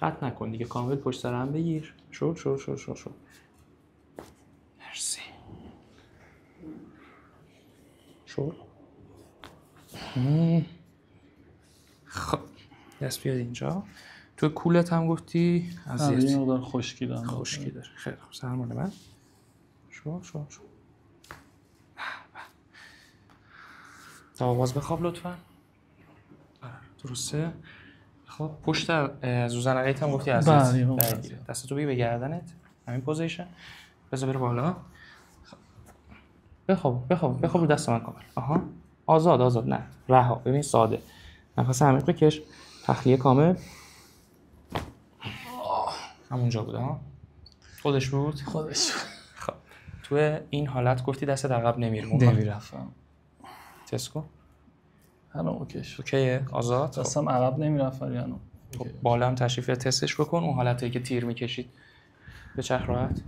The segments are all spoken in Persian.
قطع نکن دیگه، کامل پشت سر هم بگیر. شد. مرسی. شد. خب دست بیاد اینجا. تو کولت هم گفتی اذیت. این مقدار خشکی داره. خیلی خوب. سرمال من. شد. تا آواز بخواب لطفا. درسته. خب پشت زوزنقیت هم گفتی اذیت. دستتو بگی به گردنت. همین پوزیشن. بذار بره بالا. بخواب رو دست من کامل. آها. آزاد. نه رها. ببین ساده. نفس عمیق بکش. تخلیه کامل. همونجا بود ها. خودش بود. خب تو این حالت گفتی دست عقب نمیرفتم. تست کن. الان اوکیه. آزاد. دستم عقب نمیرفت یعنی. خب بالا هم تشریف تستش بکن. اون حالتی که تیر میکشید به چرخ راحت.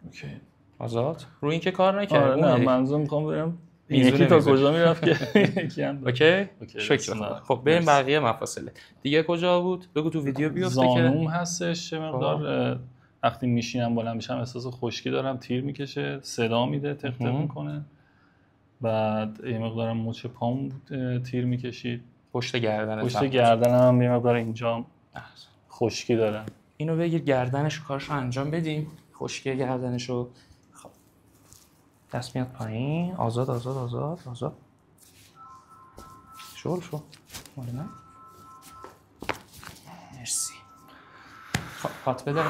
اوکی. آزاد. رو این که کار نکرد. نه منظور میخوام برم یکی تا کجا میرفت که یکی هم. اوکی. شکر. خب بریم بقیه مفاصله دیگه. کجا بود؟ بگو تو ویدیو بیفته که زانوم هستش. مقدار وقتی میشینم بلند میشم احساس خشکی دارم، تیر میکشه، صدا میده، تق تق میکنه. بعد یه مقدارم مچ پام تیر میکشید. پشت گردنم هم یه مقدار اینجا خشکی داره. اینو بگیر گردنش کارشو انجام بدیم. خشکی گردنشو. خب دست میاد پایین. آزاد. شل مال من. مرسی. خب پات بده.